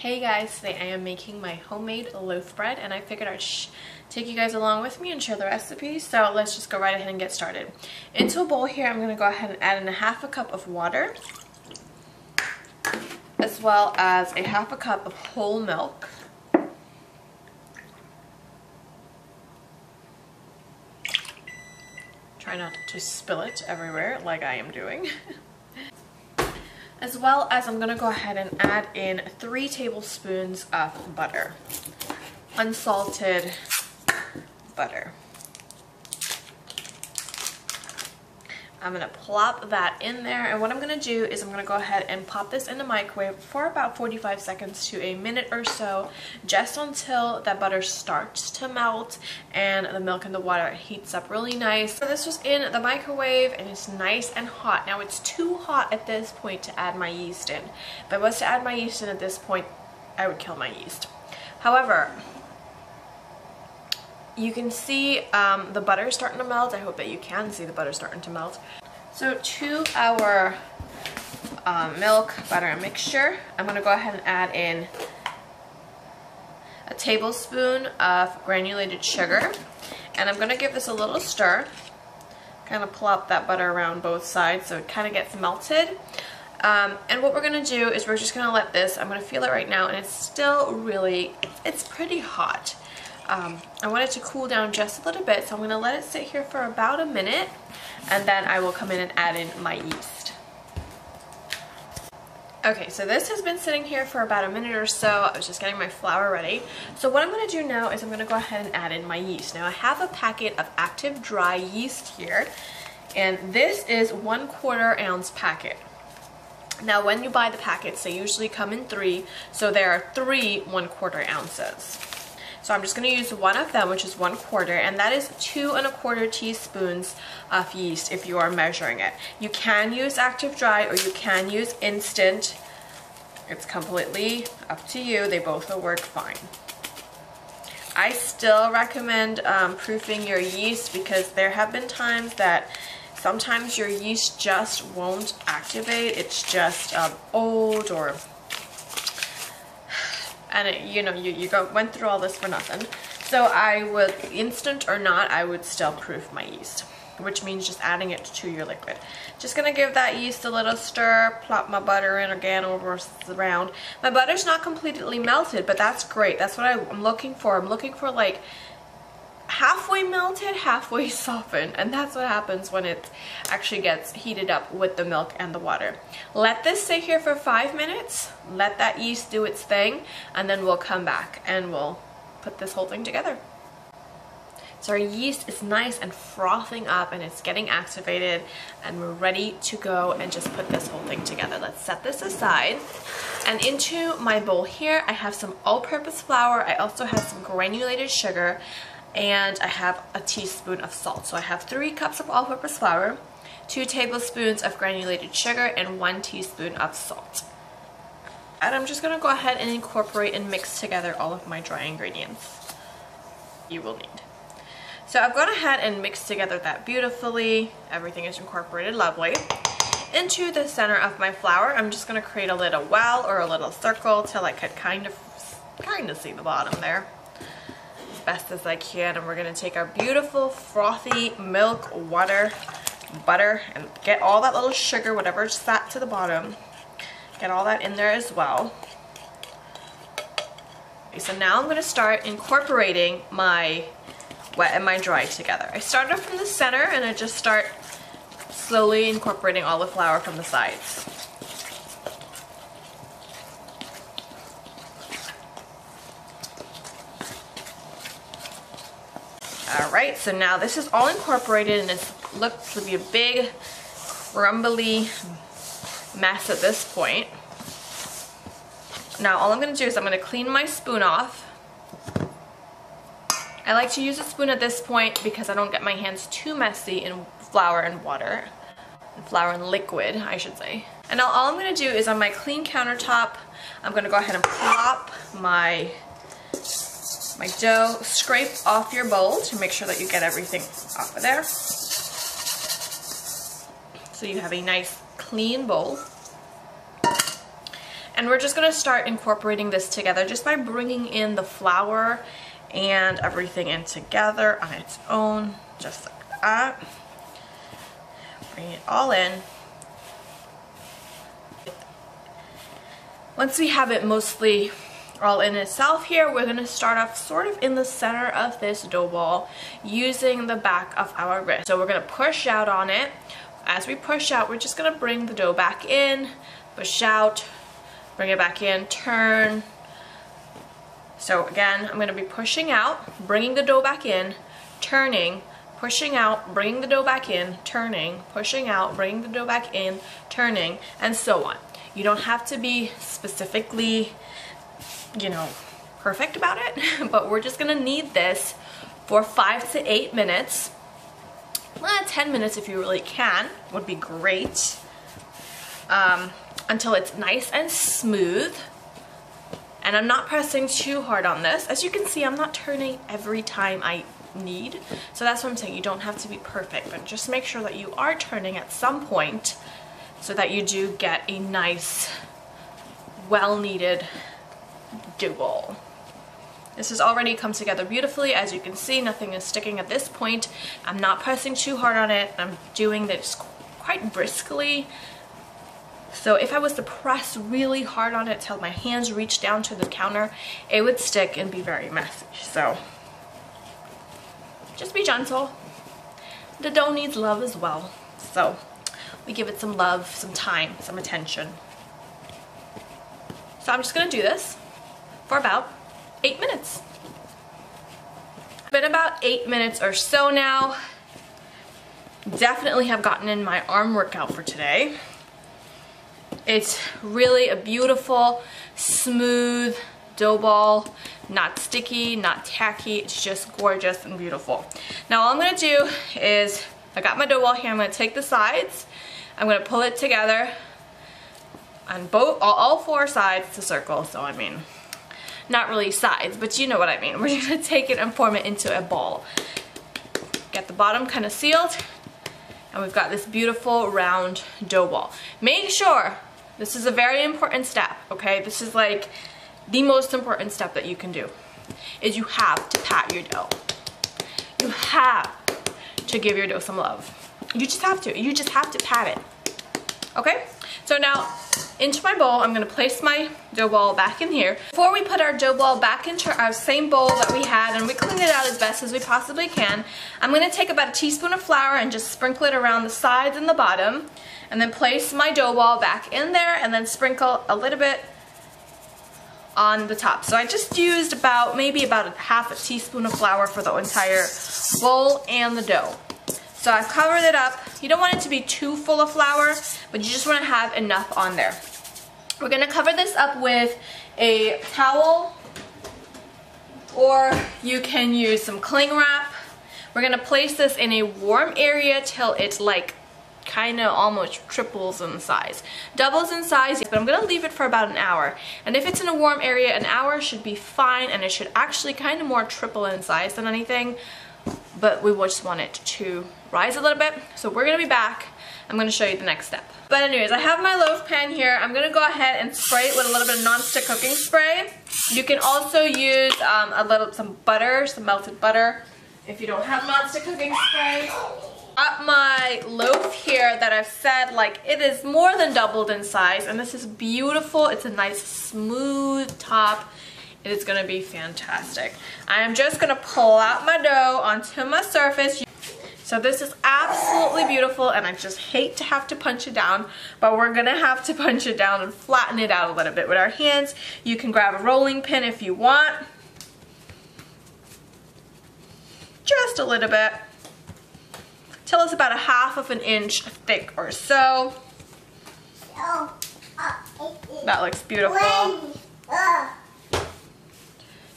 Hey guys, today I am making my homemade loaf bread and I figured I'd take you guys along with me and share the recipe. So let's just go right ahead and get started. Into a bowl here, I'm going to go ahead and add in a half a cup of water, as well as a half a cup of whole milk. Try not to spill it everywhere like I am doing. As well as I'm going to go ahead and add in 3 tablespoons of butter, unsalted butter. I'm going to plop that in there, and what I'm going to do is I'm going to go ahead and pop this in the microwave for about 45 seconds to a minute or so, just until that butter starts to melt and the milk and the water heats up really nice. So this was in the microwave and it's nice and hot. Now it's too hot at this point to add my yeast in. If I was to add my yeast in at this point, I would kill my yeast. However, you can see the butter starting to melt. I hope that you can see the butter starting to melt. So to our milk, butter, and mixture, I'm going to go ahead and add in a tablespoon of granulated sugar. And I'm going to give this a little stir. Kind of plop that butter around both sides so it kind of gets melted. And what we're going to do is we're just going to let this, I'm going to feel it right now, and it's still really, it's pretty hot. I want it to cool down just a little bit, so I'm going to let it sit here for about a minute, and then I will come in and add in my yeast. Okay, so this has been sitting here for about a minute or so. I was just getting my flour ready. So what I'm going to do now is I'm going to go ahead and add in my yeast. Now I have a packet of active dry yeast here, and this is 1/4 ounce packet. Now when you buy the packets, they usually come in 3, so there are 3 1/4 ounces. So I'm just going to use one of them, which is 1/4, and that is 2 1/4 teaspoons of yeast if you are measuring it. You can use active dry or you can use instant. It's completely up to you. They both will work fine. I still recommend proofing your yeast, because there have been times that sometimes your yeast just won't activate. It's just old, or and it, you know, you went through all this for nothing. So I would, instant or not, I would still proof my yeast, which means just adding it to your liquid. Just gonna give that yeast a little stir, plop my butter in again over around. My butter's not completely melted, but that's great. That's what I'm looking for. I'm looking for like halfway melted, halfway softened, and that's what happens when it actually gets heated up with the milk and the water. Let this sit here for 5 minutes, let that yeast do its thing, and then we'll come back and we'll put this whole thing together. So our yeast is nice and frothing up and it's getting activated, and we're ready to go and just put this whole thing together. Let's set this aside. And into my bowl here, I have some all-purpose flour. I also have some granulated sugar, and I have a teaspoon of salt. So I have 3 cups of all-purpose flour, 2 tablespoons of granulated sugar, and 1 teaspoon of salt. And I'm just going to go ahead and incorporate and mix together all of my dry ingredients you will need. So I've gone ahead and mixed together that beautifully. Everything is incorporated lovely. Into the center of my flour, I'm just going to create a little well or a little circle till I could kind of see the bottom there best as I can. And we're going to take our beautiful frothy milk, water, butter, and get all that little sugar, whatever's sat to the bottom, get all that in there as well. Okay, so now I'm going to start incorporating my wet and my dry together. I started from the center and I just start slowly incorporating all the flour from the sides. Alright, so now this is all incorporated and it looks to be a big crumbly mess at this point. Now all I'm going to do is I'm going to clean my spoon off. I like to use a spoon at this point because I don't get my hands too messy in flour and water. Flour and liquid, I should say. And now all I'm going to do is on my clean countertop, I'm going to go ahead and plop my dough. Scrape off your bowl to make sure that you get everything off of there. So you have a nice clean bowl. And we're just gonna start incorporating this together just by bringing in the flour and everything in together on its own, just like that. Bring it all in. Once we have it mostly all in itself here, we're going to start off sort of in the center of this dough ball using the back of our wrist. So we're going to push out on it. As we push out, we're just going to bring the dough back in, push out, bring it back in, turn. So again, I'm going to be pushing out, bringing the dough back in, turning, pushing out, bringing the dough back in, turning, pushing out, bringing the dough back in, turning, and so on. You don't have to be specifically, you know, perfect about it, but we're just gonna need this for 5 to 8 minutes. 10 minutes if you really can, would be great. Until it's nice and smooth. And I'm not pressing too hard on this. As you can see, I'm not turning every time I need. So that's what I'm saying, you don't have to be perfect, but just make sure that you are turning at some point so that you do get a nice, well-kneaded dough ball. This has already come together beautifully. As you can see, nothing is sticking at this point. I'm not pressing too hard on it. I'm doing this quite briskly. So if I was to press really hard on it till my hands reach down to the counter, it would stick and be very messy. So just be gentle. The dough needs love as well. So we give it some love, some time, some attention. So I'm just gonna do this for about 8 minutes. It's been about 8 minutes or so now. Definitely have gotten in my arm workout for today. It's really a beautiful, smooth dough ball, not sticky, not tacky. It's just gorgeous and beautiful. Now all I'm gonna do is, I got my dough ball here, I'm gonna take the sides, I'm gonna pull it together on all 4 sides to circle, so I mean, not really sides, but you know what I mean. We're gonna take it and form it into a ball. Get the bottom kind of sealed, and we've got this beautiful round dough ball. Make sure, this is a very important step, okay? This is like the most important step that you can do, is you have to pat your dough. You have to give your dough some love. You just have to. You just have to pat it. Okay? So now, into my bowl, I'm going to place my dough ball back in here. Before we put our dough ball back into our same bowl that we had, and we clean it out as best as we possibly can, I'm going to take about a teaspoon of flour and just sprinkle it around the sides and the bottom, and then place my dough ball back in there, and then sprinkle a little bit on the top. So I just used maybe about a half a teaspoon of flour for the entire bowl and the dough. So I've covered it up. You don't want it to be too full of flour, but you just want to have enough on there. We're going to cover this up with a towel, or you can use some cling wrap. We're going to place this in a warm area till it's like kind of almost triples in size. Doubles in size, but I'm going to leave it for about an hour. And if it's in a warm area, an hour should be fine, and it should actually kind of more triple in size than anything. But we just want it to rise a little bit. So we're going to be back. I'm going to show you the next step. But anyways, I have my loaf pan here. I'm going to go ahead and spray it with a little bit of non-stick cooking spray. You can also use some butter, some melted butter, if you don't have non-stick cooking spray. Got my loaf here that I've said, like, it is more than doubled in size, and this is beautiful. It's a nice smooth top. It is going to be fantastic. I am just going to pull out my dough onto my surface. So this is absolutely beautiful, and I just hate to have to punch it down, but we're going to have to punch it down and flatten it out a little bit with our hands. You can grab a rolling pin if you want. Just a little bit. Till it's about a half of an inch thick or so. That looks beautiful.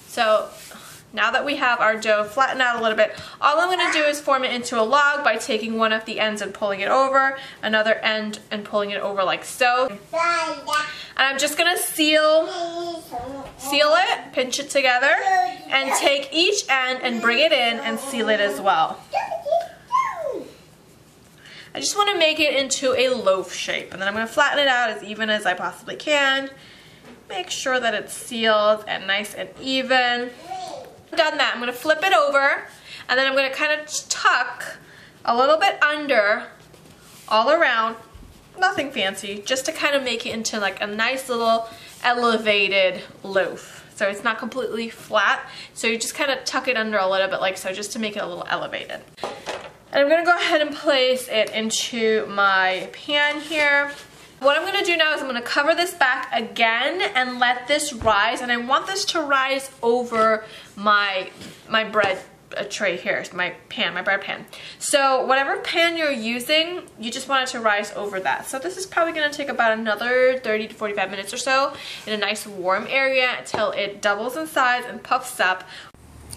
So now that we have our dough flattened out a little bit, all I'm going to do is form it into a log by taking one of the ends and pulling it over, another end and pulling it over like so. And I'm just going to seal it, pinch it together, and take each end and bring it in and seal it as well. I just want to make it into a loaf shape, and then I'm going to flatten it out as even as I possibly can. make sure that it's sealed and nice and even. Done that, I'm going to flip it over, and then I'm going to kind of tuck a little bit under, all around, nothing fancy, just to kind of make it into like a nice little elevated loaf. So it's not completely flat, so you just kind of tuck it under a little bit like so, just to make it a little elevated. And I'm going to go ahead and place it into my pan here. What I'm going to do now is I'm going to cover this back again and let this rise, and I want this to rise over my bread tray here, my bread pan. So whatever pan you're using, you just want it to rise over that. So this is probably going to take about another 30 to 45 minutes or so in a nice warm area until it doubles in size and puffs up.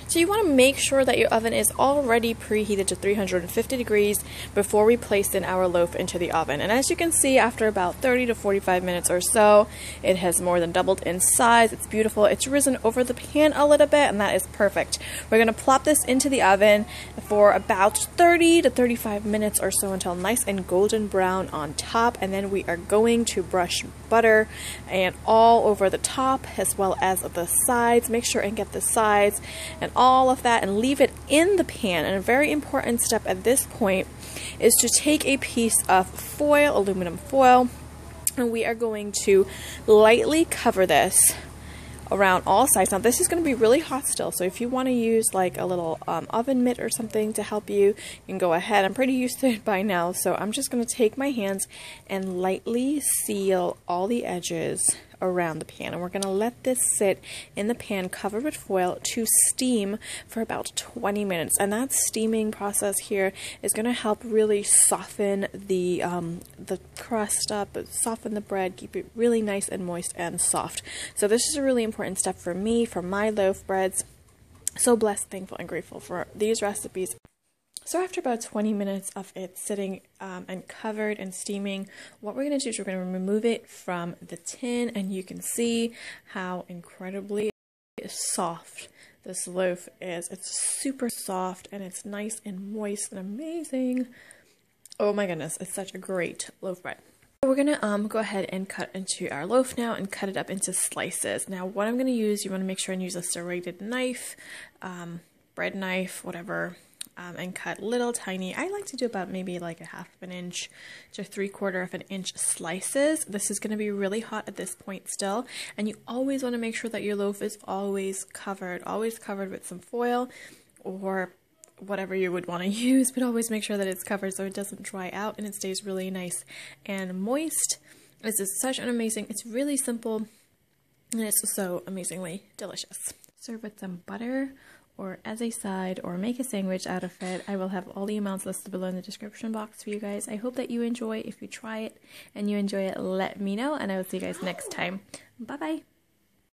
So you want to make sure that your oven is already preheated to 350 degrees before we place in our loaf into the oven. And as you can see, after about 30 to 45 minutes or so, it has more than doubled in size. It's beautiful. It's risen over the pan a little bit, and that is perfect. We're going to plop this into the oven for about 30 to 35 minutes or so until nice and golden brown on top, and then we are going to brush butter and all over the top as well as the sides. Make sure and get the sides and all of that and leave it in the pan. And a very important step at this point is to take a piece of foil, aluminum foil, and we are going to lightly cover this around all sides. Now this is going to be really hot still, so if you want to use like a little oven mitt or something to help you, you can go ahead. I'm pretty used to it by now, so I'm just going to take my hands and lightly seal all the edges around the pan, and we're going to let this sit in the pan covered with foil to steam for about 20 minutes. And that steaming process here is going to help really soften the crust up, soften the bread, keep it really nice and moist and soft. So this is a really important step for me, for my loaf breads. So blessed, thankful, and grateful for these recipes. So after about 20 minutes of it sitting and covered and steaming, what we're going to do is we're going to remove it from the tin, and you can see how incredibly soft this loaf is. It's super soft and it's nice and moist and amazing. Oh my goodness, it's such a great loaf bread. We're going to go ahead and cut into our loaf now and cut it up into slices. Now what I'm going to use, you want to make sure and use a serrated knife, bread knife, whatever. And cut little tiny, I like to do about maybe like a 1/2 inch to 3/4 inch slices. This is going to be really hot at this point still, and you always want to make sure that your loaf is always covered with some foil or whatever you would want to use, but always make sure that it's covered so it doesn't dry out and it stays really nice and moist. This is such an amazing, it's really simple, and it's so amazingly delicious. Serve with some butter or as a side, or make a sandwich out of it. I will have all the amounts listed below in the description box for you guys. I hope that you enjoy. If you try it and you enjoy it, let me know, and I will see you guys next time. Bye bye.